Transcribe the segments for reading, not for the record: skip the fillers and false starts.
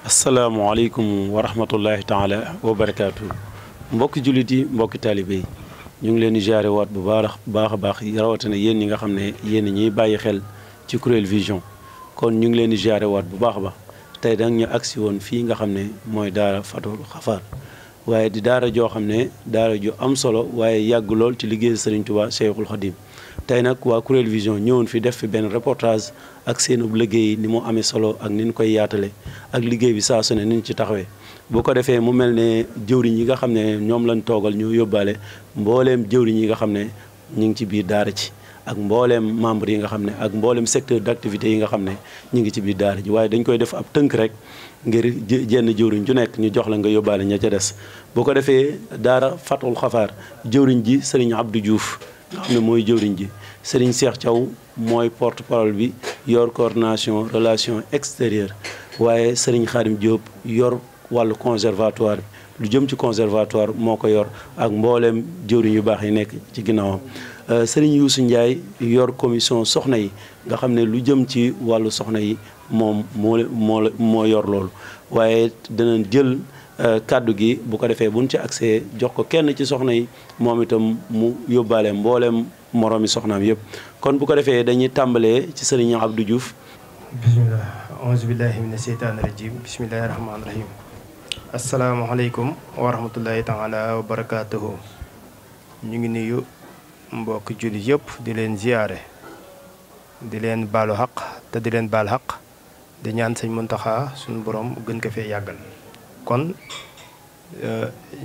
asalaamaaleykum wa rahmatullahi taala wa barakaatu mbokki jullit yi mbokki taalibe yi ñu ngi leen di jaare waat bu baax a baax rawatina yéen ñi nga xam ne yéen ñuy bàyyi xel ci Kourel Vision kon ñu ngi leen di jaare waat bu baax a baax tey dang ñu agsi woon fii nga xam ne mooy daara Fatul Xafaar waaye di daara joo xam ne daara ju am solo waaye yàgg lool ci liggéey Serigne Touba Cheikhul Khadim tey nag waa Kourel Vision ñëwoon fi def fi benn reportage ak seenub liggéey ni mu amee solo ak ni ñu koy yaatale ak liggéey bi saa su ne ni ñu ci taxawee bu ko defee mu mel ne jëwriñ yi nga xam ne ñoom lañ toogal ñu yóbbaale mbooleem jëwriñ yi nga xam ne ñu ngi ci biir daara ci ak mbooleem membre yi nga xam ne ak mbooleem secteur d'activité yi nga xam ne ñu ngi ci biir daara ji waaye dañ koy def ab tënk rek ngir jenn jëwriñ ju nekk ñu jox la nga yóbbaale ña ca des bu ko defee daara Fatul Xafaar jëwriñ ji Serigne Abdou Diouf nga xam ne mooy jëwriñ ji Serigne Cheikh Thiaw mooy porte-parole bi yor coordination relation extérieure waaye Serigne Khadim Diop yor wàllu conservatoire bi lu jëm ci conservatoire moo ko yor ak mbooleem jëwriñ yu baax yi nekk ci ginnaawam Serigne Youssou Ndiaye yor commission soxna yi nga xam ne lu jëm ci wàllu soxna yi moom moo yor loolu waaye danañ jël kàddu gi bu ko defee buñ ci accès jox ko kenn ci soxna yi moom itam mu yóbbaale mbooleem moroomi soxnaam yëpp kon bu ko defee dañuy tàmbalee ci Serigne Abdou Diouf bismillah auzu billahi mina sheytaani rajim bismillahi rahmaani rahim asalaamaaleykum wa rahmatullahi taala wa barakaatuhu ñu ngi nuyu mbokk jullit yëpp di leen ziyaare di leen baalu xaq te di leen baal xaq di ñaan sëñ Muntaxa suñu borom gën ko fee yàggal kon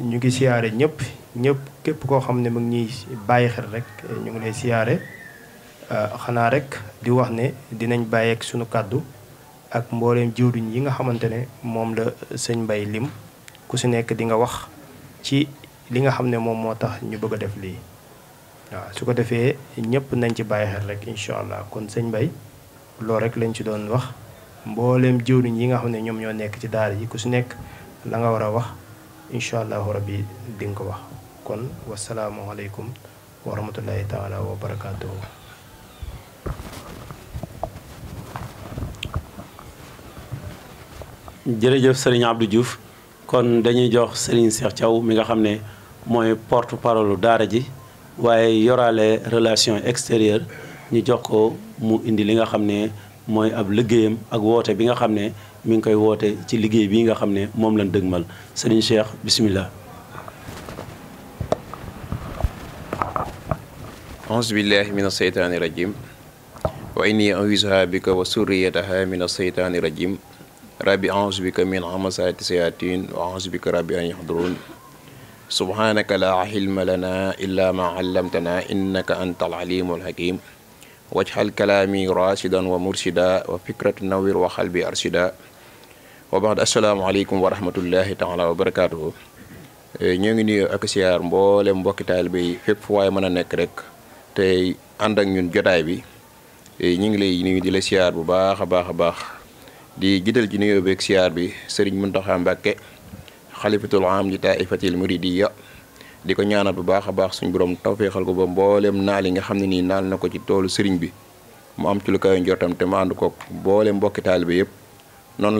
ñu ngi siyaare ñëpp képp koo xam ne mu ngi ñuy bàyyi xel rek ñu ngi lay siyaare xanaa rek di wax ne dinañ bàyyi ak sunu kàddu ak mbooleem jiwriñ yi nga xamante ne moom la sëñ Mbay lim ku si nekk di nga wax ci li nga xam ne moom moo tax ñu bëgg a def lii waaw su ko defee ñëpp nañ ci bàyyi xel rek incha allah kon sëñ Mbay loolu rek lañ ci doon wax mbooleem jiwriñ yi nga xam ne ñoom ñoo nekk ci daara yi ku si nekk la nga war a wax incha allahu rabbi di nga ko wax kon wasalaamualeykum wa rahmatullahi taala wa barakaatuhu. jërëjëf Serigne Abdou Diouf kon dañuy jox Serigne Cheikh Thiaw mi nga xam ne mooy porte parole daara ji waaye yoraale relation extérieure ñu jox ko mu indi li nga xam ne mooy ab liggéeyam ak woote bi nga xam ne mi ngi koy woote ci liggéey bii nga xam ne moom lañ dëgmal Serigne Cheikh bismillah. auzu billahi min aseytaani rajim wa inni u'iizuha bika wa surriyataha min aseytaani rajim rabbi auzu bika min hamasaati sayatin wa auzu bika rabbi an yahdurun subhanaka la hilma lana illa ma allamtana innaka antal alimul hakim wajhal kalaami rashidan wa murshida wa fikratu nawwir wa qalbi arshida wa ba'd. assalaamu aleykum wa rahmatullahi taala wa barakatuhu. ñoo ngi nuyu ak siyaar mboolem mbokki taalibe yi fépp fu waaye mën a nekk rek tey ànd ak ñun jotaay bi ñu ngi lay nuyu di la siyaar bu baax a baax a baax di jiital ci nuyoo beeg siyaar bi Serigne Mountakha Mbacké xalifatul am di taifatil muridiyya di ko ñaanal bu baax a baax suñu borom tawféexal ko ba mboolem naal yi nga xam ne nii naal na ko ci toolu Serigne bi mu am ci lu kaw njortam te ma ànd ko mboolem mbokki taalibe yëpp noonu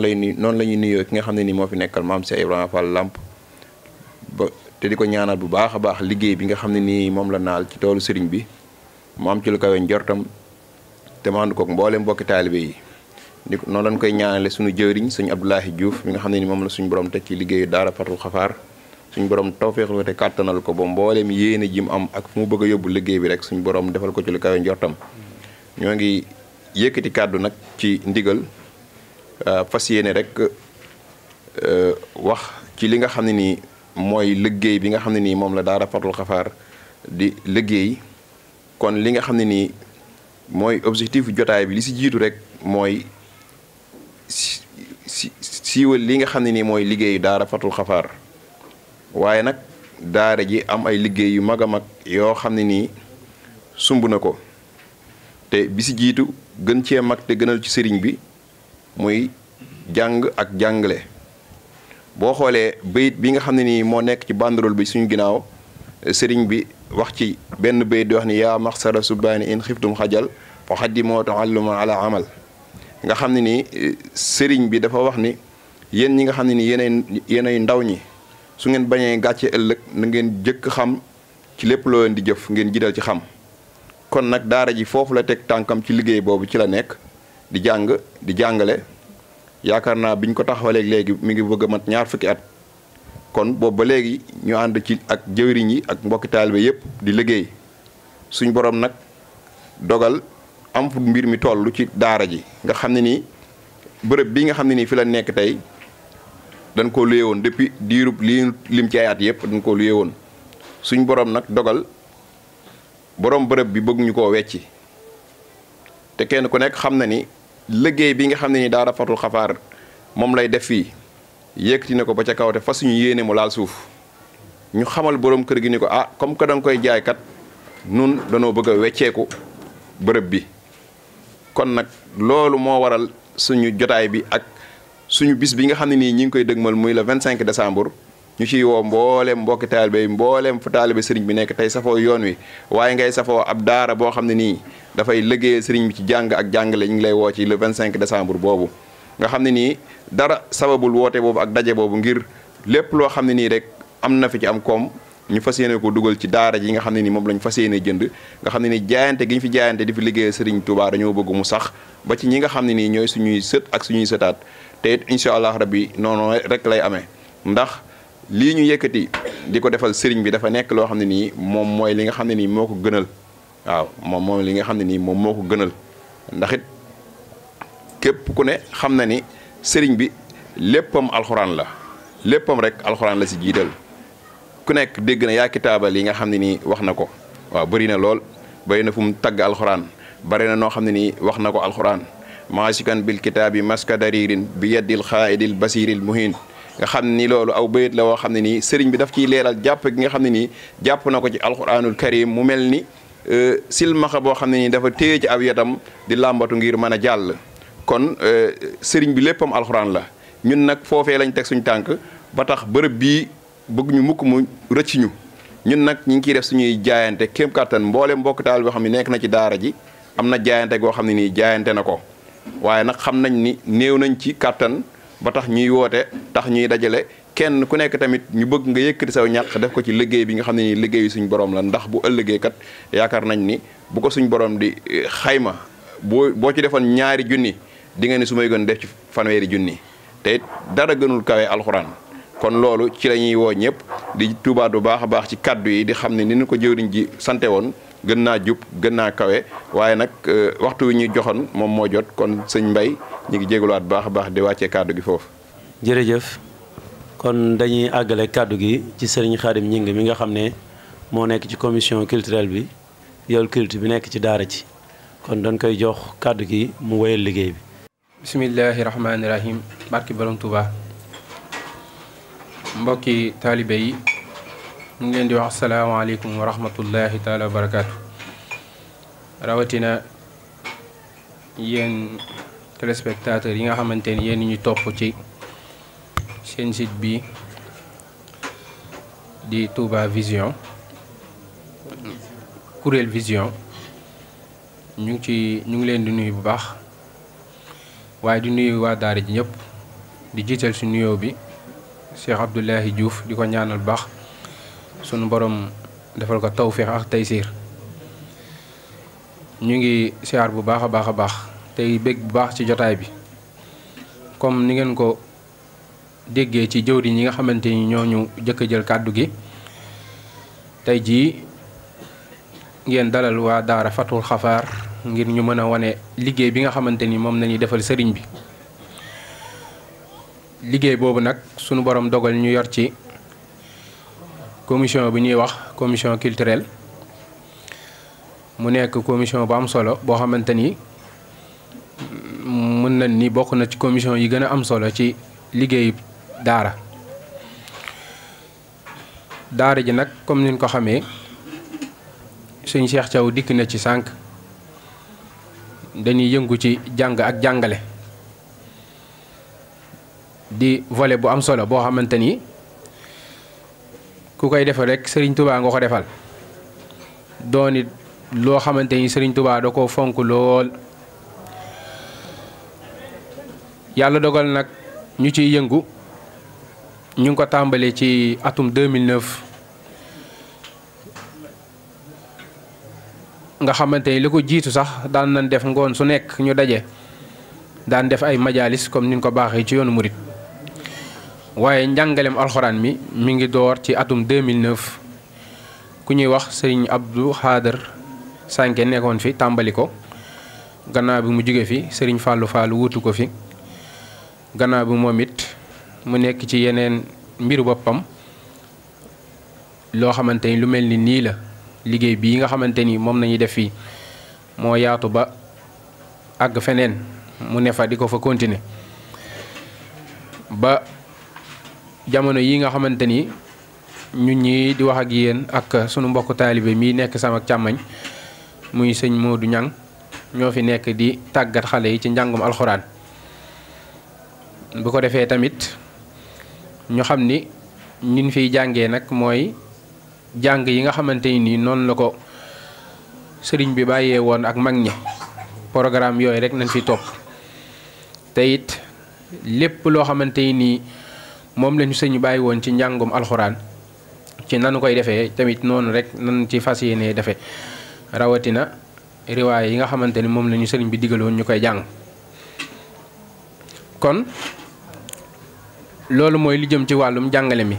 la ñuy nuyoo ki nga xam ne nii moo fi nekkal maam Cheikh Ibrahima Fall Lamp ba te di ko ñaanal bu baax a baax liggéey bi nga xam ne nii moom la naal ci toolu Serigne bi mu am ci lu kawe njortam te ma ànd koog mboolem mbokki taalibe yi di ko noonu lañ koy ñaanale suñu jëwriñ sëñ Abdoulahi Diouf mi nga xam ne ni moom la suñu borom teg ci liggéeyu daara Fatul Xafaar suñu borom tawféexal ko te kàttanal ko ba mboolem yéene ji mu am ak fu mu bëgg a yóbbu liggéey bi rek suñu borom defal ko ci lu kawe njortam. ñoo ngi yëkkati kàddu nag ci ndigal fas yéene rek wax ci li nga xam ne nii mooy liggéey bi nga xam ne nii moom la daara Fatul Xafaar di liggéey. kon li nga xam ne nii mooy objectif jotaay bi li si jiitu rek mooy siiwal li nga xam ne nii mooy liggéeyu daara Fatul Xafaar waaye nag daara ji am ay liggéey yu mag a mag yoo xam ne nii sumb na ko te bi si jiitu gën cee mag te gënal ci sëriñ bi muy jàng ak jàngale. boo xoolee bayit bi nga xam ne nii moo nekk ci banderole bi suñu ginnaaw sëriñ bi wax ci benn bayit di wax ni yaa maxsara subbaani in xiftum xajal fa xaddimoo taalluma ala amal nga xam ne nii sëriñ bi dafa wax ni yéen ñi nga xam ne nii yéenay ndaw ñi su ngeen bañee gàcce ëllëg na ngeen jëkk xam ci lépp loo leen di jëf ngeen jiital ci xam. kon nag daara ji foofu la teg tànkam ci liggéey boobu ci la nekk di jàng di jàngale yaakaar naa biñ ko taxawalee léegi mi ngi bëgg a mat 20 fukki at. kon boobu ba léegi ñu ànd ci ak jëwriñ yi ak mbokki taalibe yëpp di liggéey suñ borom nag dogal am fu mbir mi toll ci daara ji nga xam ne nii bërëb bi nga xam ne nii fi la nekk tey dañ ko luye woon depuis diirub lim ci ay at yëpp dañ ko luye woon suñ borom nag dogal borom bërëb bi bëgg ñu koo wecci te kenn ku nekk xam na ni liggéey bi nga xam ne nii daara Fatul Xafaar moom lay def fii yëkkati na ko ba ca kaw te fa suñu yéene mu laal suuf ñu xamal borom kër gi ni ko comme que da nga koy jaay kat nun danoo bëgg a wecceeku bërëb bi. kon nag loolu moo waral suñu jotaay bi ak suñu bis bi nga xam ne nii ñi ngi koy dëgmal muy le 25 décembre ñu ciy woo mbooleem mbokki taalibe mbooleem fu taalibe sëriñ bi nekk tey safoo yoon wi waaye ngay safoo ab daara boo xam ne nii dafay liggéey sëriñ bi ci jàng ak jàngale ñu ngi lay woo ci le 25 décembre boobu. nga xam ne nii dara sababul woote boobu ak daje boobu ngir lépp loo xam ne nii rek am na fi ci am koom ñu fas yéene ko dugal ci daara ji nga xam ne nii moom lañ fas yéene jënd nga xam ne nii jaayante gi ñu fi jaayante di fi liggéey Serigne Touba dañoo bëgg mu sax ba ci ñi nga xam ne nii ñooy suñuy sët ak suñuy sëtaat te it incha allah rabbi noonu rek lay amee ndax lii ñu yëkkati di ko defal Serigne bi dafa nekk loo xam ne nii moom mooy li nga xam ne nii moo ko gënal waaw moom li nga xam ne nii moom moo ko gënal ndax it képp ku ne xam na ni sëriñ bi léppam alxuraan la léppam rek alxuraan la si jiital ku nekk dégg na yaa kitaabal yi nga xam ne nii wax na ko waaw bëri na lool bëri na fu mu tagg alxuraan bëri na noo xam ne nii wax na ko alxuraan maasikan bil kitaabi maska daririn bi yeddil xaaidil basiril muhin nga xam ne ni loolu aw bayit la woo xam ne nii sëriñ bi daf ciy leeral jàpp gi nga xam ne nii jàpp na ko ci alxuraanul karim mu mel ni silmaxa boo xam ne nii dafa téye ci aw yatam di làmbatu ngir mën a jàll kon sëriñ bi léppam alxuraan la ñun nag foofee lañ teg suñu tànk ba tax bërëb bii bëgg ñu mukk mu rëcc ñu ñun nag ñu ngi ciy def suñuy jaayante kéem kàttan mboolem mbokk taal boo xam ne nekk na ci daara ji am na jaayante goo xam ne nii jaayante na ko waaye nag xam nañ ni néew nañ ci kàttan ba tax ñuy woote tax ñuy dajale kenn ku nekk tamit ñu bëgg nga yëkkati saw ñàq def ko ci liggéey bi nga xam ne nii liggéeyu suñ borom la ndax bu ëllëgee kat yaakaar nañ ni bu ko suñ borom di xayma boo ci defoon 2 junni di nga ni su may gën def ci 1 fanweeri junni te dara gënul kawe alxuraan kon loolu ci la ñuy woo ñëpp di tuubaat bu baax a baax ci kaddu yi di xam ne ni ñu ko jëwriñ ji sante woon gën naa jub gën naa kawe waaye nag waxtu wi ñuy joxoon moom moo jot kon sëñ Mbay ñu ngi jégaluwaat baax a baax di wàccee kaddu gi foofu. jërëjëf kon dañuy àggale kaddu gi ci sëriñ Xaadim Ñing mi nga xam ne moo nekk ci commission culturelle bi yow culte bi nekk ci daara ci kon dañ koy jox kaddu gi mu wéyal liggéey bi. bismillahi rahmaani rahim barki borom Tuuba mbokki taalibe yi ñu ngi leen di wax asalaamaaleykum wa rahmatullahi taala wa barakaatu rawatina yéen téléspectateurs yi nga xamante ni yéen ñu topp ci seen site bi di Touba Vision Kourel Vision ñu ngi leen di nuyu bu baax waaye di nuyu waa daara ji ñëpp di jiital si nuyoo bi Cheikh Abdoulahi Diouf di ko ñaanal bu baax sunu borom defal ko tawféex ak taysiir ñu ngi siyaar bu baax a baax tey bég bu baax ci jotaay bi comme ni ngeen ko déggee ci jëwriñ ñi nga xamante ni ñoo ñu jëkk a jël kàddu gi tey jii ngeen dalal waa daara Fathul Xafaar ngir ñu mën a wane liggéey bi nga xamante ni moom nañuy defal sëriñ bi liggéey boobu nag sunu borom dogal ñu yor ci commission bi ñuy wax commission culturelle mu nekk commission bu am solo boo xamante ni mën nañ ni bokk na ci commission yi gën a am solo ci liggéey daara ji nag comme niñ ko xamee sëñ Cheikh Thiaw dikk na ci sànq dañuy yëngu ci jàng ak jàngale di volet bu am solo boo xamante ni ku koy defal rek Serigne Touba nga ko defal dooni loo xamante ni Serigne Touba da ko fonk lool yàlla dogal nag ñu ciy yëngu ñu ngi ko tàmbalee ci atum 2009 nga xamante ni li ko jiitu sax daan nañ def ngoon su nekk ñu daje daan def ay majalis comme ni ñu ko baaxee ci yoonu murit waaye njàngaleem alxuraan mi ngi door ci atum 2009 ku ñuy wax sëriñ Abdou Khader Sànke nekkoon fi tàmbali ko gannaaw bi mu jóge fi sëriñ Fallou Fall wuutu ko fi gannaaw bi moom it mu nekk ci yeneen mbiru boppam loo xamante ni lu mel ni nii la liggéey bii nga xamante ni moom nañuy def fii moo yaatu ba àgg feneen mu ne fa di ko fa continuer ba jamono yi nga xamante ni ñun ñi di wax ak yéen ak sunu mbokk taalibe mii nekk sama càmmañ muy sëñ Modou Niang ñoo fi nekk di tàggat xale yi ci njàngum alxuraan bu ko defee tamit ñu xam ni ñun fiy jàngee nag mooy jàng yi nga xamante ni noonu la ko sëriñ bi bàyyee woon ak mag ñi programme yooyu rek nañ fi topp te it lépp loo xamante ni moom lañu sëñ bàyyi woon ci njàngum alxuraan ci nanu koy defee tamit noonu rek nan ci fas yéenee defee rawatina riwaay yi nga xamante ni moom lañu sëriñ bi digaloon ñu koy jàng kon loolu mooy li jëm ci wàllum jàngale mi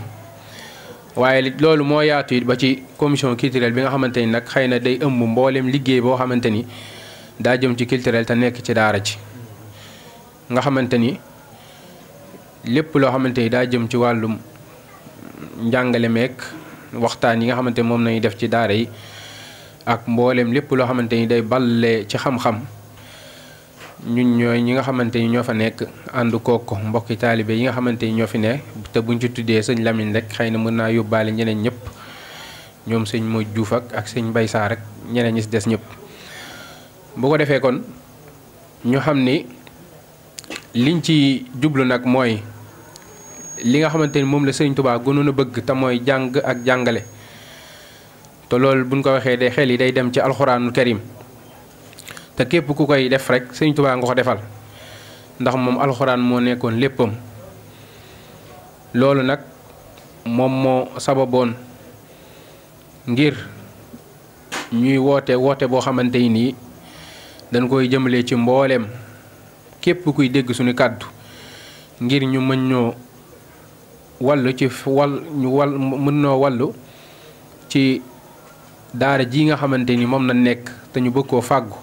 waaye loolu moo yaatu it ba ci commission culturelle bi nga xamante ni nag xëy na day ëmb mbooleem liggéey boo xamante ni daa jëm ci culturel te nekk ci daara ji nga xamante ni lépp loo xamante ni daa jëm ci wàllum njàngale meek waxtaan yi nga xamante ni moom nañu def ci daara yi ak mbooleem lépp loo xamante ni day balle ci xam-xam ñun ñooy ñi nga xamante ni ñoo fa nekk ànd kook mbokki taalibe yi nga xamante ni ñoo fi ne te buñ ci tuddee sëñ Lamine rek xëy na mën naa yóbbaale ñeneen ñëpp ñoom sëñ Modou Diouf ak sëñ Mbaye Sarr rek ñeneen ñi si des ñëpp bu ko defee kon ñu xam ni liñ ci jublu nag mooy li nga xamante ni moom la sëñ Touba gënoon a bëgg te mooy jàng ak jàngale te loolu buñ ko waxee day xel yi day dem ci alxuraanul karim te képp ku koy def rek sëñ Touba nga ko defal ndax moom alxuraan moo nekkoon léppam loolu nag moom moo sababoon ngir ñuy woote boo xamante ni dañ koy jëmale ci mbooleem képp kuy dégg suñu kàddu ngir ñu mën ñoo wallu ci mën noo wallu ci daara ji nga xamante ni moom na nekk te ñu bëgg koo fàggu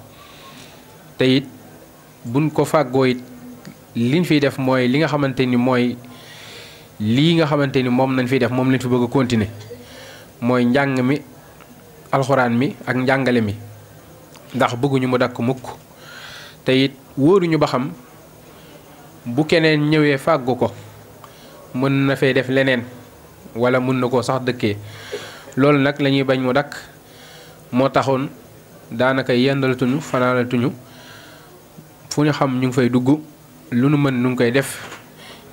te it buñ ko fàggoo it liñ fiy def mooy li nga xamante ni mooy lii nga xamante ni moom nañ fiy def moom lañ fi bëgg a continuer mooy njàng mi alxuraan mi ak njàngale mi ndax bëgguñu mu dakk mukk te it wóoruñu ba xam bu keneen ñëwee fàggu ko mën na fee def leneen wala mën na koo sax dëkkee loolu nag la ñuy bañ mu dakk moo taxoon daanaka yendalatuñu fanaanatuñu fu ñu xam ñu ngi fay dugg lu nu mën nu ngi koy def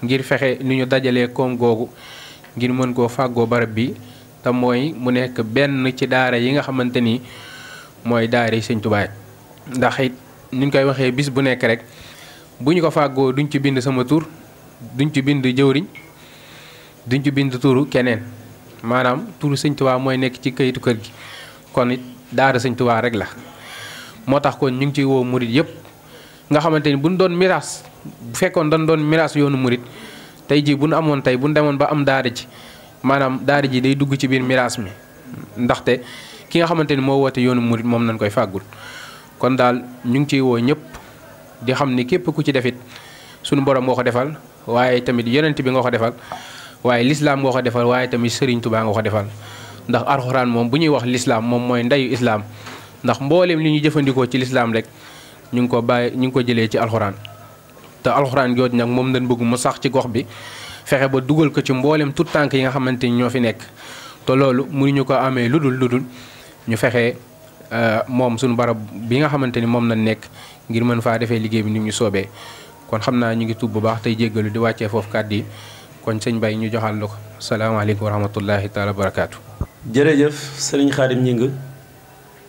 ngir fexe ni ñu dajalee koom googu ngir mën koo fàggoo barab bi te mooy mu nekk benn ci daara yi nga xamante ni mooy daara yi Sëñ Tuubaa ndax it ni ñu koy waxee bis bu nekk rek bu ñu ko fàggoo duñ ci bind sama tur duñ ci bind jëwriñ duñ ci bind turu keneen maanaam turu Sëñ Tuubaa mooy nekk ci kayitu kër gi kon it daara Sëñ Tuubaa rek la moo tax kon ñu ngi ciy woo murit yëpp nga xamante ni buñ doon miraas bu fekkoon dañ doon miraas yoonu murit tey jii bu nu amoon tey bu nu demoon ba am daara ji maanaam daara ji day dugg ci biir miraas mi ndaxte ki nga xamante ni moo woote yoonu murit moom nañ koy fàggul kon daal ñu ngi ciy woo ñëpp di xam ni képp ku ci defit sunu borom nga ko defal waaye tamit yonent bi nga ko defal waaye lislaam nga ko defal waaye tamit Sëriñ Tuubaa nga ko defal ndax alxuraan moom bu ñuy wax lislaam moom mooy ndeyu islaam ndax mbooleem li ñuy jëfandikoo ci lislaam rek ñu ngi ko jëlee ci alxuraan te alxuraan jooju nag moom dañ bëgg mu sax ci gox bi fexe ba dugal ko ci mbooleem tout tànk yi nga xamante ni ñoo fi nekk te loolu mënuñu ko amee lu dul ñu fexe moom suñu barab bi nga xamante ni moom nañ nekk ngir mën faa defee liggéey bi ni ñu soobee kon xam naa ñu ngi tuub bu baax tey jéggalu di wàccee foofu kàddu yi kon sëñ Baye ñu joxal la ko salaamaaleykum wa rahmatullahi taala wa barakaatu. jërëjëf sëriñ Xaadim ñing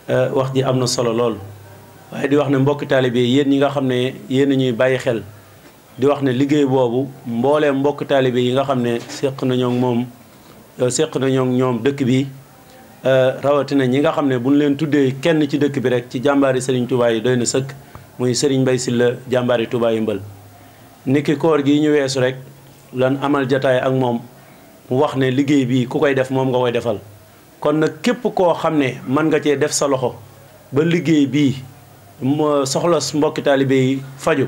wax ji am na solo lool waaye di wax ne mbokki taalibe yéen ñi nga xam ne yéen ñuy bàyyi xel di wax ne liggéey boobu mbooleem mbokki taalibe yi nga xam ne seq nañoo ñoom dëkk bi rawatina ñi nga xam ne bu ñu leen tuddee kenn ci dëkk bi rek ci jàmbaari Serigne Touba yi doy na sëkk muy Serigne Mbaye Sylla jàmbaari Touba yi mbël niki koor gi ñu weesu rek lan amal jataay ak moom mu wax ne liggéey bi ku koy def moom nga koy defal kon nag képp koo xam ne mën nga cee def sa loxo ba liggéey bii soxla mbokki taalibe yi faju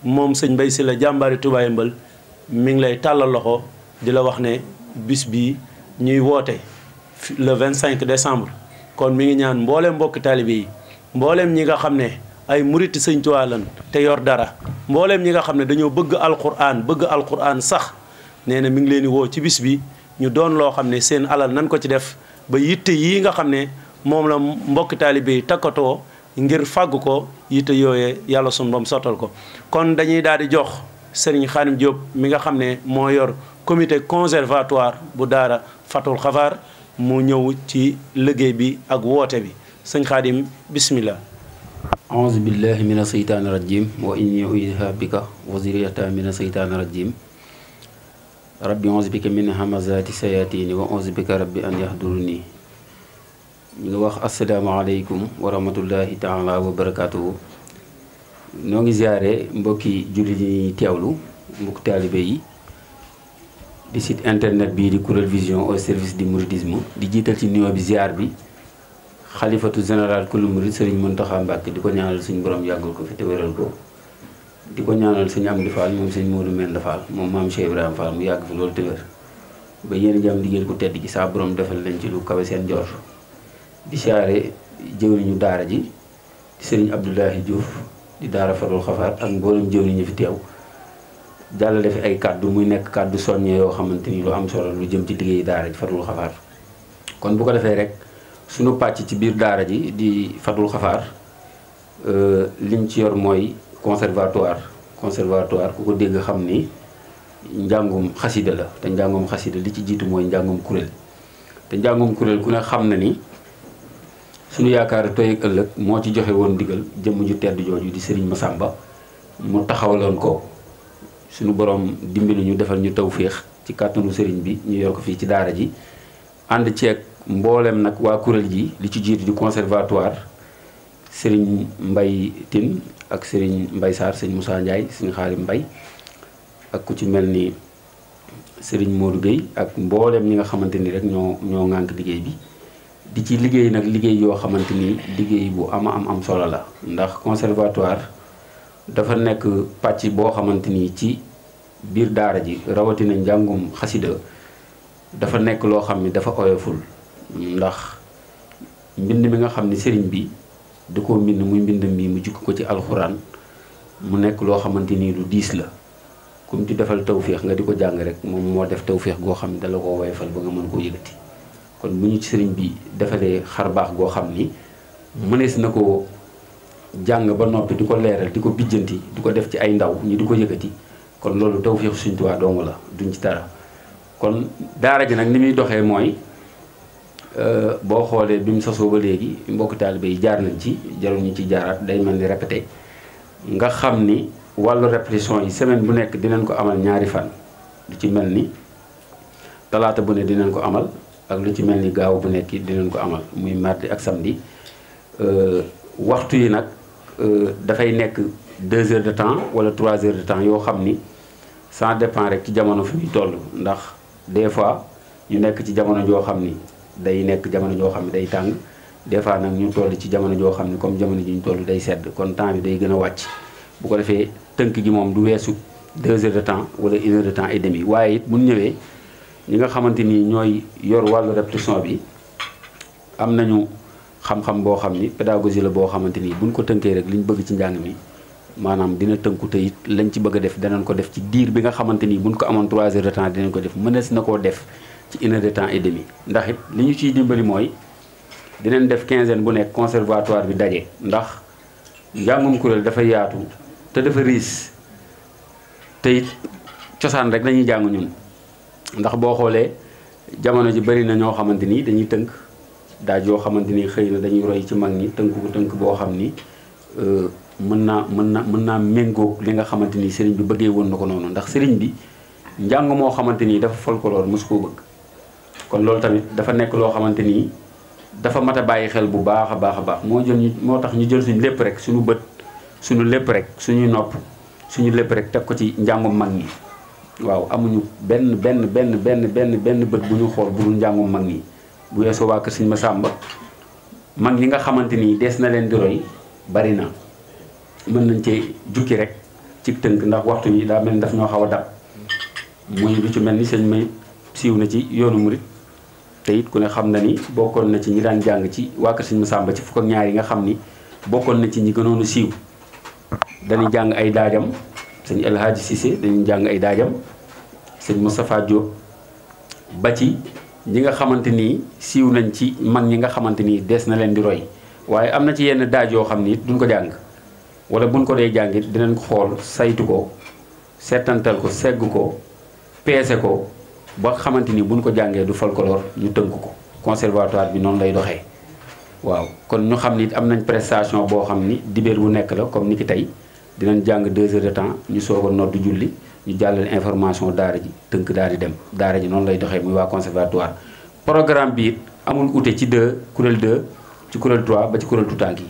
moom sëñ Mbaye Sylla jàmbaari Touba yi mbël mi ngi lay tàllal loxo di la wax ne bis bii ñuy woote le 25 décembre kon mi ngi ñaan mbooleem mbokki taalibe yi mbooleem ñi nga xam ne ay muriti sëñ Tuubaa lan te yor dara mbooleem ñi nga xam ne dañoo bëgg alquran sax nee na mi ngi leen di woo ci bis bi ñu doon loo xam ne seen alal nan ko ci def ba yitte yii nga xam ne moom la mbokki taalibe yi takkatoo ngir fàgg ko yitte yooyee yàlla sunu bam sottal ko kon dañuy daal di jox Serigne Khadim Diop mi nga xam ne moo yor comité conservatoire bu daara Fatul Xafaar mu ñëw ci liggéey bi ak woote bi sëñ Khadim bismillah auzu billahi mina seytaani rajim wa inni u'iiduha bika wa zurriyyataha mina seytaani rajim rabbi auzu bika min hamazaati sayaatini wa auzu bika rabbi an yahduruni ñu ngi wax asalaamaaleykum wa rahmatullahi taala wa barakaatuhu noo ngi ziare mbokki jullit yi teewlu mbokki taalibe yi di site internet bii di Kourel Vision au service du mouridisme di jiital ci nuyoo bi ziar bi xalifatu général kullu murid Serigne Mountakha Mbacké di ko ñaanal suñu borom yàggal ko fi te wéral ko di ko ñaanal suñu Amdi Fall moom suñu Modou Menda Fall moom maam Cheikh Ibrahima Fall mu yàgg fi loolu te wér ba yéen jàmm liggéey ko tedd gi saa borom defal leen ci lu kawe seen njort di siyaare jëwriñu daara ji di Serigne Abdoulahi Diouf di daara Fatul Xafaar ak mboolem jëwriñu fi teew jàllale fi ay kàddu muy nekk kàddu soññe yoo xamante ni lu am solo lu jëm ci liggéey daara ji Fatul Xafaar kon bu ko defee rek sunu pàcc ci biir daara ji di Fatul Xafaar liñ ci yor mooy conservatoire ku ko dégg xam ni njàngum xasida la te njàngum xasida li ci jiitu mooy njàngum kuréel te njàngum kuréel ku ne xam na ni sunu yaakaar tey ak ëllëg moo ci joxe woon ndigal jëmm ju tedd jooju di Serigne Massamba mu taxawaloon ko sunu borom dimbali ñu defal ñu tawféex ci kàttanu Serigne bi ñu yor ko fii ci daara ji ànd ceeg mboolem nag waa kuréel ji li ci jiitu di conservatoire Serigne Mbaye Tine ak Serigne Mbaye Sarr sëñ Moussa Ndiaye sëñ Xaalim Mbaye ak ku ci mel ni Serigne Modou Gueye ak mbooleem ñi nga xamante ni rek ñoo ŋànk liggéey bi di ci liggéey nag liggéey yoo xamante ni liggéey bu am solo la ndax conservatoire dafa nekk pàcc boo xamante ni ci biir daara ji rawatina njàngum xasida dafa nekk loo xam ni dafa oyoful ndax mbind mi nga xam ni sëriñ bi da koo mbind muy mbind mi mu jukki ko ci alxuraan mu nekk loo xamante ni lu diis la comme ci defal tawféex nga di ko jàng rek moom moo def tawféex goo xam ni dala koo woyofal ba nga mën koo yëgati kon bu ñu ci sëriñ bi defalee xar baax goo xam ni mënees na ko jàng ba noppi di ko leeral di ko bijjanti di ko def ci ay ndaw ñu di ko yëkkati kon loolu tawféex Sëriñ Tuubaa dong la duñ ci dara kon daara ji nag ni muy doxee mooy boo xoolee bi mu sosoo ba léegi mbokk taalibe yi jaar nañ ci jarul ñu ci jaaraat day mel ni répété nga xam ni wàllu répétition yi semaine bu nekk dinañ ko amal ñaari fan lu ci mel ni talaata bu ne dinañ ko amal ak lu ci mel ni gaaw bu nekk dinañ ko amal muy mardi ak samedi waxtu yi nag dafay nekk 2 heures de temps wala 3 heures de temps yoo xam ni ça dépend rek ci jamono fi muy toll ndax des fois ñu nekk ci jamono joo xam ni day nekk jamono joo xam ni day tàng des fois nag ñu toll ci jamono joo xam ni comme jamono ji ñu toll day sedd kon temps bi day gën a wàcc bu ko defee tënk gi moom du weesu 2 heures de temps wala 1 heure de temps et demi waaye it bu ñu ñëwee ñi nga xamante ni ñooy yor wàllu répétition bi am nañu xam-xam boo xam ni pédagogie la boo xamante ni buñ ko tënkee rek li ñu bëgg ci njàng mi maanaam dina tënku te it lañ ci bëgg a def danañ ko def ci diir bi nga xamante ni buñ ko amoon 3 heures de temps dinañ ko def mënees na koo def ci 1 heure de temps et demi ndax it li ñu ciy dimbali mooy dinañ def quinzaine bu nekk conservatoire bi daje ndax njàngum kuréel dafa yaatu te dafa riis te it cosaan rek lañuy jàng ñun ndax boo xoolee jamono ji bari na ñoo xamante ni dañuy tënk daaj yoo xamante ni xëy na dañuy roy ci mag ñi tënk ko tënk boo xam ni mën naa méngóog li nga xamante ni sëriñ bi bëggee woon na ko noonu ndax sëriñ bi njàng moo xamante ni dafa folklore mosu koo bëgg kon loolu tamit dafa nekk loo xamante ni dafa mat a bàyyi xel bu baax a baax moo tax ñu jël suñu lépp rek suñu bët suñu lépp rek suñuy nopp suñu lépp rek teg ko ci njàngum mag ñi waaw amuñu benn bët bu ñu xool bu dul njàngum mag ñi bu weesoo waa kër Sëriñ Masamba mag ñi nga xamante ni dees na leen di roy bari na mën nañ cee jukki rek ci tënk ndax waxtu yi daa mel ni daf ñoo xaw a dab muy lu ci mel ni sëñ may siiw na ci yoonu murit te it ku ne xam na ni bokkoon na ci ñi daan jàng ci waa kër Sëriñ Masamba ci fukk ak ñaar yi nga xam ni bokkoon na ci ñi gënoon a siiw dañuy jàng ay daajam sëñ El Hadji Cissé dañuy jàng ay daajam sëñ Moustapha Diop ba ci ñi nga xamante ni siiw nañ ci mag ñi nga xamante ni des na leen di roy waaye am na ci yenn daaj yoo xam ni duñ ko jàng wala buñ ko dee jàngit dinañ ko xool saytu ko seetantal ko segg ko peese ko ba xamante ni buñ ko jàngee du folklore ñu tënk ko conservatoire bi noonu lay doxee waaw kon ñu xam ni am nañ prestation boo xam ni dibéer bu nekk la comme ni ki tey dinañ jàng 2 heures de temps ñu soog a noddu julli ñu jàllale information daara ji tënk daal di dem daara ji noonu lay doxee muy waa conservatoire programme bi it amul ute ci kuréel 2 ci kuréel 3 ba ci kuréel tutànk yi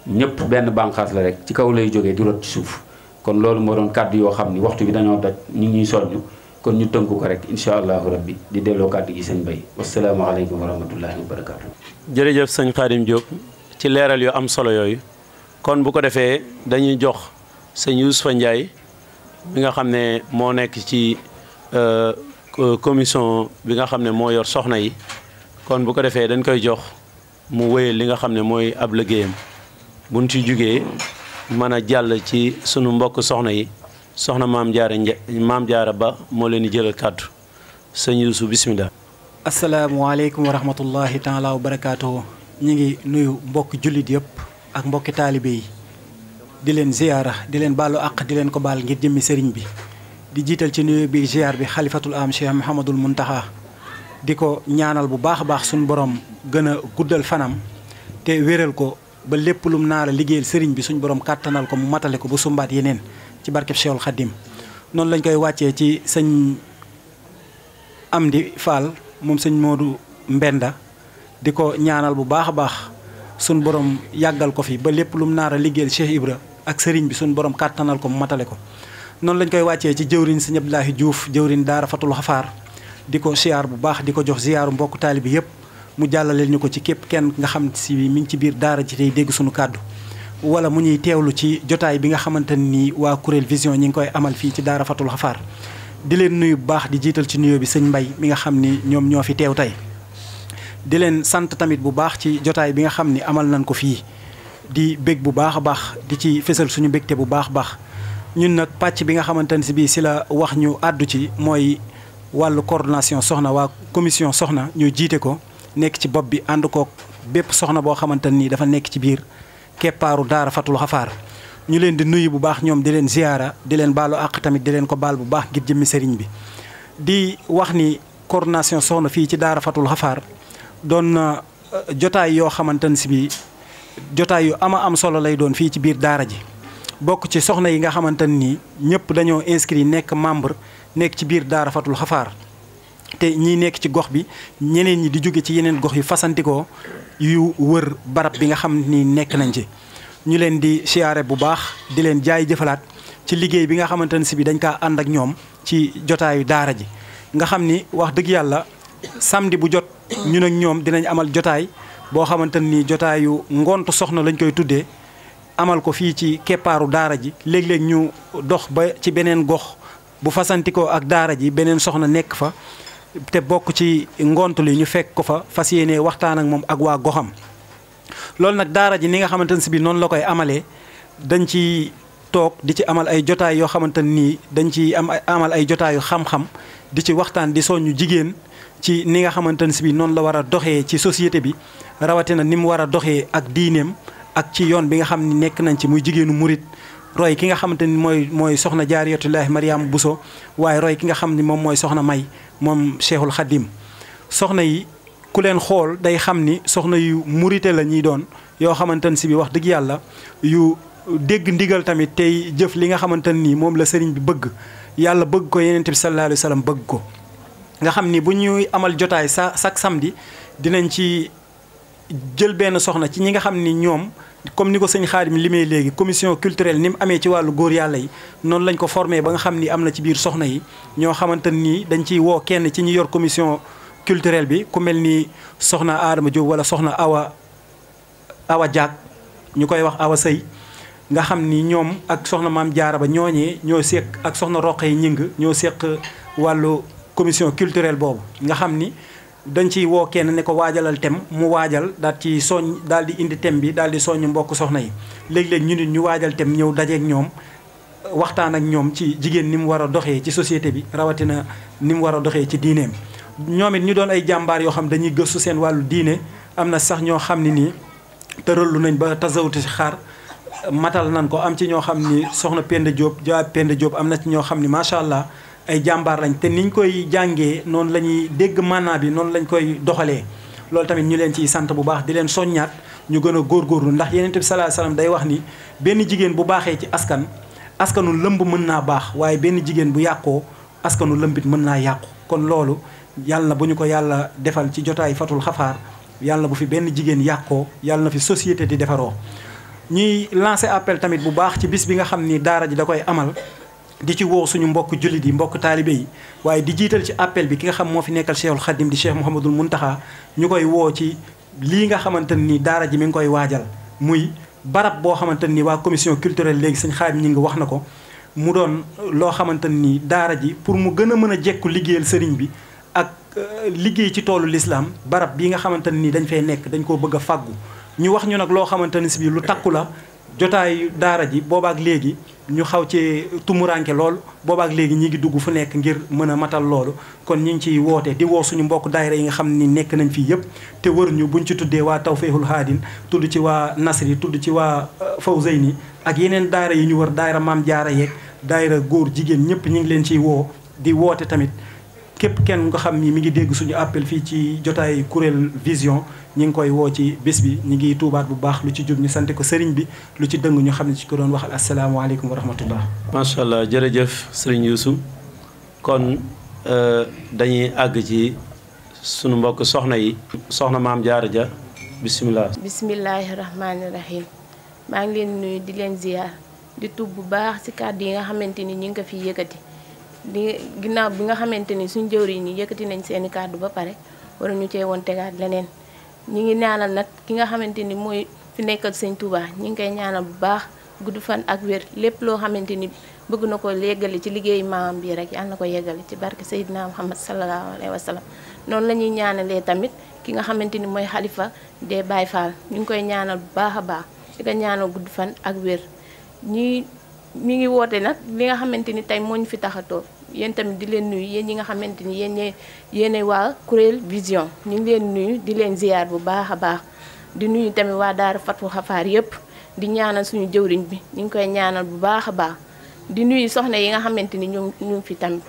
ñëpp benn bànqaas la rek ci kaw lay jógee di rot ci suuf kon loolu moo doon kàddu yoo xam ni waxtu bi dañoo daj ñu ngi ñuy soññ kon ñu tënk ko rek incha allahu rabbi di delloo kàddu gi sëñ Bay wasalaamaaleykum wa rahmatullahi wa barakaatu. jërëjëf sëñ Khadim Diop ci leeral yu am solo yooyu kon bu ko defee dañuy jox sëñ Youssoufa Ndiaye bi nga xam ne moo nekk ci commission bi nga xam ne moo yor soxna yi kon bu ko defee dañ koy jox mu wéyal li nga xam ne mooy ab liggéeyam buñ ci jugee mën a jàll ci sunu mbokk soxna yi soxna maam Jaara Ba moo leen di jëlal kàddu sëñ Youssou bismillah. asalaamaaleykum wa rahmatullahi taala wa barakaatuhu ñu ngi nuyu mbokki jullit yëpp ak mbokki taalibe yi di leen ziyaara di leen baalu àq di leen ko baal ngir jëmmi sëriñ bi di jiital ci nuyu bi ziyaar bi xalifatul am Cheikh Mouhamadul Muntaxa di ko ñaanal bu baax a baax suñu borom gën a guddal fanam te wéral ko ba lépp lum naa la liggéeyal sëriñ bi suñu borom kàttanal ko mu matale ko bu sumbaat yeneen ci barkeb Cheikhul Khadim noonu lañ koy wàccee ci sëñ Amdi Fall moom sëñ Modou Mbenda di ko ñaanal bu baax a baax suñ borom yàggal ko fi ba lépp lum naar a liggéeyal Cheikh Ibra ak sëriñ bi suñ borom kàttanal ko mu matale ko noonu lañ koy wàccee ci jëwriñ sëñ Abdoulahi Diouf jëwriñ daara Fatul Xafaar di ko siyaar bu baax di ko jox ziyaaru mbokk taalibi yëpp mu jàllaleel ñu ko ci képp kenn nga xam si mi ngi ci biir daara ji tey dégg suñu kàddu wala mu ñuy teewlu ci jotaay bi nga xamante ni waa kuréel vision ñi ngi koy amal fii ci daara Fatul Xafaar di leen nuyu bu baax di jiital ci nuyoo bi sëñ Mbay mi nga xam ni ñoom ñoo fi teew tey di leen sant tamit bu baax ci jotaay bi nga xam ni amal nañ ko fii di bég bu baax a baax di ci fësal suñu bégte bu baax a baax ñun nag pàcc bi nga xamante ne si bii si la wax ñu àddu ci mooy wàllu coordination soxna waa commission soxna ñu jiite ko nekk ci bopp bi ànd kook bépp soxna boo xamante nii dafa nekk ci biir keppaaru daara Fatul Xafaar ñu leen di nuyu bu baax ñoom di leen ziyaara di leen baalu àq tamit di leen ko baal bu baax ngir jëmmi sëriñ bi di wax ni coordination soxna fii ci daara Fatul Xafaar doon na jotaay yoo xamante ne si bii jotaay yu am solo lay doon fii ci biir daara ji bokk ci soxna yi nga xamante ni ñëpp dañoo inscrit nekk membre nekk ci biir daara Fatul Xafaar te ñii nekk ci gox bi ñeneen ñi di jóge ci yeneen gox yu fasantikoo yu wër barab bi nga xam ni nekk nañ ci ñu leen di siyaare bu baax di leen jaay jëfalaat ci liggéey bi nga xamante ne si bi dañ kaa ànd ak ñoom ci jotaayu daara ji nga xam ni wax dëgg yàlla samedi bu jot ñun ak ñoom dinañ amal jotaay boo xamante ni jotaayu ngontu soxna lañ koy tuddee amal ko fii ci keppaaru daara ji léeg-léeg ñu dox ba ci beneen gox bu fasantikoo ak daara ji beneen soxna nekk fa te bokk ci ngont li ñu fekk ko fa fas yéene waxtaan ak moom ak waa goxam loolu nag daara ji ni nga xamante ne si bi noonu la koy amalee dañ ci toog di ci amal ay jotaay yoo xamante nii dañ ci amal ay jotaayu xam-xam di ci waxtaan di soññu jigéen ci ni nga xamante ne si bi noonu la war a doxee ci société bi rawatina ni mu war a doxee ak diineem ak ci yoon bi nga xam ni nekk nañ ci muy jigéenu murit roy ki nga xamante ni mooy soxna jaariyatullaahi Mariama Bousso waaye roy ki nga xam ni moom mooy soxna May moom Cheikhul Khadim soxna yi ku leen xool day xam ni soxna yu murite la ñuy doon yoo xamante ne si bi wax dëgg yàlla yu dégg ndigal tamit tey jëf li nga xamante nii moom la sëriñ bi bëgg yàlla bëgg ko Yonent bi sallallaahu alayhi wa sallam bëgg ko nga xam ni bu ñuy amal jotaay chaque samedi dinañ ci jël benn soxna ci ñi nga xam ni ñoom comme ni ko sëñ Xaadim limee léegi commission culturelle ni mu amee ci wàllu góor yàlla yi noonu lañ ko formé ba nga xam ni am na ci biir soxna yi ñoo xamante nii dañ ciy woo kenn ci ñi yor commission culturelle bi ku mel ni soxna Adama Diop wala soxna Awa Diak ñu koy wax Awa Sëy nga xam ni ñoom ak soxna Maam Jaara ba ñooñee ñoo seq ak soxna Roqee Ñing ñoo seq wàllu commission culturelle boobu nga xam ni dañ ciy woo kenn ne ko waajalal tem mu waajal daal ci soñ daal di indi tem bi daal di soññ mbokk soxna yi léeg-léeg ñu nit ñu waajal tem ñëw dajeek ñoom waxtaan ak ñoom ci jigéen ni mu war a doxee ci société bi rawatina ni mu war a doxee ci diineem ñoom it ñu doon ay jàmbaar yoo xam dañuy gëstu seen wàllu diine am na sax ñoo xam ne nii tërallu nañ ba tasawuti si xaar matal nañ ko am ci ñoo xam ni soxna Penda Diop Penda Diop am na ci ñoo xam ni macha allah ay jàmbaar lañ te niñ koy jàngee noonu la ñuy dégg maanaa bi noonu lañ koy doxalee loolu tamit ñu leen ciy sant bu baax di leen soññaat ñu gën a góorgóorlu ndax Yonent bi sallallahu alayhi wasallam day wax ni benn jigéen bu baaxee ci askanu lëmb mën naa baax waaye benn jigéen bu yàqoo askanu lëmbit mën naa yàqu kon loolu yàlla na bu ñu ko yàlla defal ci jotaay Fatul Xafaar yàlla bu fi benn jigéen yàqoo yàlla na fi société di defaroo ñuy lancer appel tamit bu baax ci bis bi nga xam ni daara ji da koy amal di ci woo suñu mbokk jullit yi mbokk taalibe yi waaye di jiital ci appel bi ki nga xam moo fi nekkal Cheikhul Khadim di Cheikh Mouhamadul Mountakha ñu koy woo ci lii nga xamante ni daara ji mi ngi koy waajal muy barab boo xamante ni waa commission culturelle léegi sëñ Xaadim ñi ngi wax na ko mu doon loo xamante ni daara ji pour mu gën a mën a jekku liggéeyal sëriñ bi ak liggéey ci toolu lislaam barab bii nga xamante ni dañ fay nekk dañ koo bëgg a fàggu ñu wax ñu nag loo xamante ni si bi lu takku la jotaayu daara ji boobaak léegi ñu xaw ci tumuranke lool boobaak léegi ñi ngi dugg fu nekk ngir mën a matal loolu kon ñi ngi ciy woote di woo suñu mbokk daayira yi nga xam ni nekk nañ fii yëpp te wër ñu buñ ci tuddee waa Tawfeexul Haadin tudd ci waa Nasri tudd ci waa Fawzayni ak yeneen daayira yi ñu wër daayira Maam Jaara yeeg daayira góor jigéen ñëpp ñi ngi leen ciy woo di woote tamit képp kenn nga xam ni mi ngi dégg suñu appel fii ci jotaay kuréel vision ñi ngi koy woo ci bés bi ñi ngi tuubaat bu baax lu ci jub ñu sant ko sëriñ bi lu ci dëng ñu xam ne ci ko doon waxal asalaamaaleykum wa rahmatullah. macha allah jërëjëf sëriñ Youssou kon dañuy àgg ci sunu mbokk soxna yi. soxna Maam Jaara Ja bisimilah. bisimilahi rahmaani rahim maa ngi leen nuyu di leen ziar di tub bu baax ci kàddu yi nga xamante ni ñi ngi ko fi yëkkati di ginnaaw bi nga xamante ni suñ jëwriñ ñi yëkkati nañ seeni kàddu ba pare war ñu cee woon tegaat leneen ñi ngi ñaanal nag ki nga xamante ni mooy fi nekkal sëñ Touba ñi ngi koy ñaanal bu baax gudd fan ak wér lépp loo xamante ni bëgg na ko yeggale ci liggéey maamam bi rek yàlla na ko yeggale ci barke Seydina Muhammad sallallahu alayhi wa sallam noonu la ñuy ñaanalee tamit ki nga xamante ni mooy xalifa des Baye Fall ñu ngi koy ñaanal bu baax a baax di ko ñaanal gudd fan ak wér ñi ngi woote nag li nga xamante ni tey moo ñu fi tax a toog yéen tamit di leen nuyu yéen ñi nga xamante ni yéen waa kuréel vision ñu ngi leen nuyu di leen ziyaar bu baax a baax di nuyu tamit waa daara Fatul Xafaar yépp di ñaanal suñu jëwriñ bi ñu ngi koy ñaanal bu baax a baax di nuyu soxna yi nga xamante ni ñu ngi fi tamit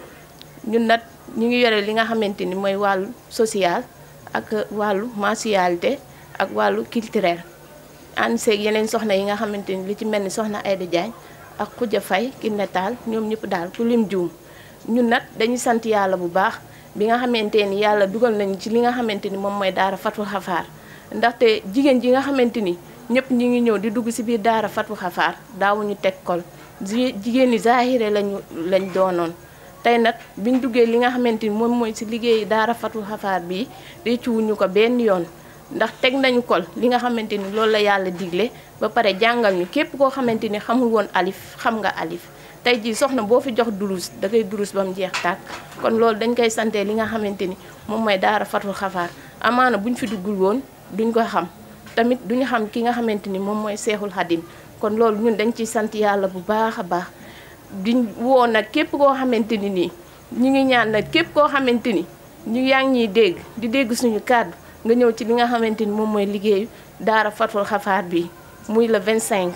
ñun nag ñu ngi yore li nga xamante ni mooy wàllu social ak wàllu mensualité ak wàllu culturel ànd seeg yeneen soxna yi nga xamante ni li ci mel ni soxna Aïda Diagne ak Khoudia Faye Kiné Tall ñoom ñëpp daal ku lim juum ñun nag dañuy sant yàlla bu baax bi nga xamante ni yàlla dugal nañu ci li nga xamante ni moom mooy daara Fatul Xafaar ndaxte jigéen ji nga xamante ni ñëpp ñi ngi ñëw di dugg ci biir daara Fatul Xafaar daawuñu teg kol jigéen ñi zaahire lañ doonoon tey nag biñ duggee li nga xamante ni moom mooy ci liggéeyi daara Fatul Xafaar bii réccuwuñu ko benn yoon ndax teg nañu kol li nga xamante ni loolu la yàlla digle ba pare jàngal ñu képp koo xamante ni xamul woon alif xam nga alif tey jii soxna boo fi jox durus da ngay durus ba mu jeex tàkk kon loolu dañ koy sante li nga xamante ni moom mooy daara Fatul Xafaar amaana buñ fi duggul woon duñ ko xam tamit duñu xam ki nga xamante ni moom mooy Seexul Xadim kon loolu ñun dañ ciy sant yàlla bu baax a baax di woo nag képp koo xamante ni nii ñu ngi ñaan nag képp koo xamante ni ñu yaa ngi ñuy dégg di dégg suñu kàddu nga ñëw ci li nga xamante ni moom mooy liggéeyu daara Fatul Xafaar bi muy le 25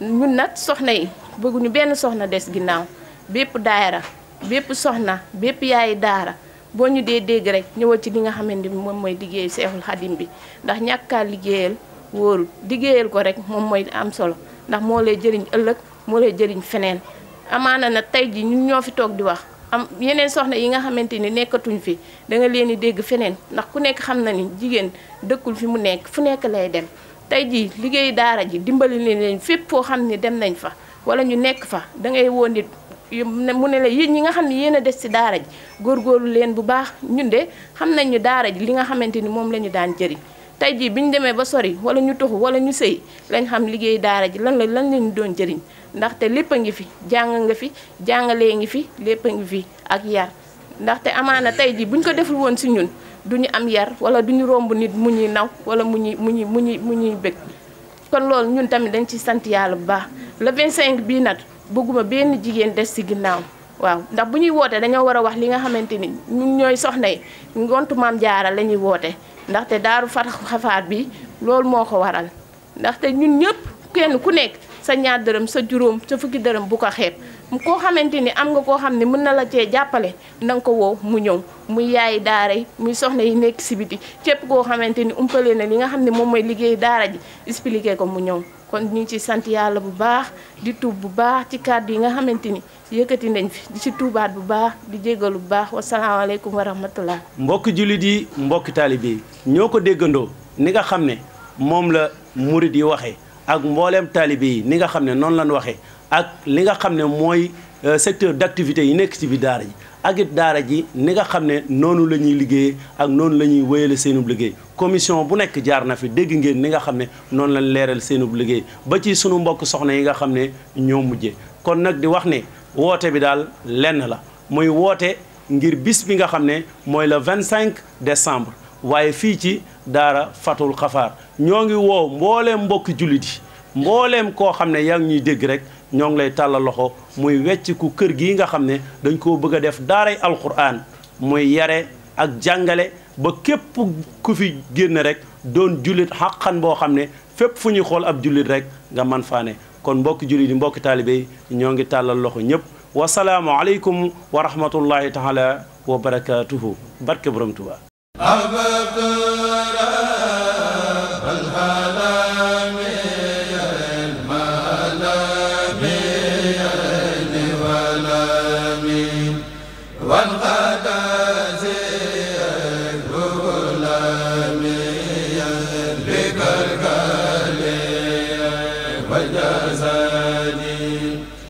ñun nag soxna yi bëgguñu benn soxna des ginnaaw bépp daayira bépp soxna bépp yaayi daara boo ñu dee dégg rek ñëwal ci li nga xamante ni moom mooy liggéeyu Seexul Xadim bi ndax ñàkkaa liggéeyal wóorul liggéeyal ko rek moom mooy am solo ndax moo lay jëriñ ëllëg moo lay jëriñ feneen amaana nag tey ji ñun ñoo fi toog di wax am yeneen soxna yi nga xamante ni nekkatuñ fi da nga leen di dégg feneen ndax ku nekk xam na ni jigéen dëkkul fi mu nekk fu nekk lay dem tey jii liggéey daara ji dimbali leen fépp foo xam ni dem nañ fa wala ñu nekk fa da ngay woo nit mu ne la yéen ñi nga xam ne yéen a des ci daara ji góorgóorlu leen bu baax ñun de xam nañ ñu daara ji li nga xamante ni moom la ñu daan jëriñ tey jii bi ñu demee ba sori wala ñu tuxu wala ñu sëy lañ xam liggéey daara ji lan lañu doon jëriñ ndaxte lépp a ngi fi jàng nga fi jàngalee ngi fi lépp a ngi fi ak yar ndaxte amaana tey jii buñ ko deful woon ci ñun duñu am yar wala duñu romb nit mu ñuy naw wala mu ñuy bëgg kon loolu ñun tamit dañ ci sant yàlla bu baax le 25 bii nag bëgguma benn jigéen des ci ginnaaw waaw ndax bu ñuy woote dañoo war a wax li nga xamante ni ñun ñooy soxna yi ngontu Maam Jaara la ñuy woote ndaxte daaru Fatul Xafaar bi loolu moo ko waral ndaxte ñun ñëpp kenn ku nekk sa ñaar dërëm sa juróom sa fukki dërëm bu ko xeeb koo xamante ni am nga koo xam ne mën na la cee jàppale na nga ko woo mu ñëw muy yaayi daara yi muy soxna yi nekk si biti képp koo xamante ni umpale na li nga xam ne moom mooy liggéey daara ji expliqué ko mu ñëw kon ñu ngi ci sant yàlla bu baax di tuub bu baax ci kàddu yi nga xamante ni yëkkati nañ fi di ci tuubaat bu baax di jégalu bu baax wasalaamaaleykum wa rahmatullah mbokki jullit yi mbokki taalibe yi ñoo ko déggandoo ni nga xam ne moom la murid yi waxee ak mbooleem taalibe yi ni nga xam ne noonu lañ waxee ak li nga xam ne mooy secteur d'activité yi nekk ci biir daara ji ak it daara ji ni nga xam ne noonu la ñuy liggéeyee ak noonu la ñuy wéyale seenub liggéey commission bu nekk jaar na fi dégg ngeen ni nga xam ne noonu lañ leeral seenub liggéey ba ci sunu mbokk soxna yi nga xam ne ñoo mujjee kon nag di wax ne woote bi daal lenn la muy woote ngir bis bi nga xam ne mooy le 25 décembre waaye fii ci daara Fatul Xafaar ñoo ngi woo mbooleem mbokki jullit yi mbooleem koo xam ne yaa ngi ñuy dégg rek ñoo ngi lay tàllal loxo muy wecc ku kër gii nga xam ne dañ koo bëgg a def daaray alquran muy yare ak jàngale ba képp ku fi génn rek doon jullit xaqan boo xam ne fépp fu ñuy xool ab jullit rek nga man faane kon mbokki jullit yi mbokki taalibe yi ñoo ngi tàllal loxo ñëpp wasalaamu aleykum wa rahmatullahi taala wa barakatuhu barke borom Tuubaa Jaza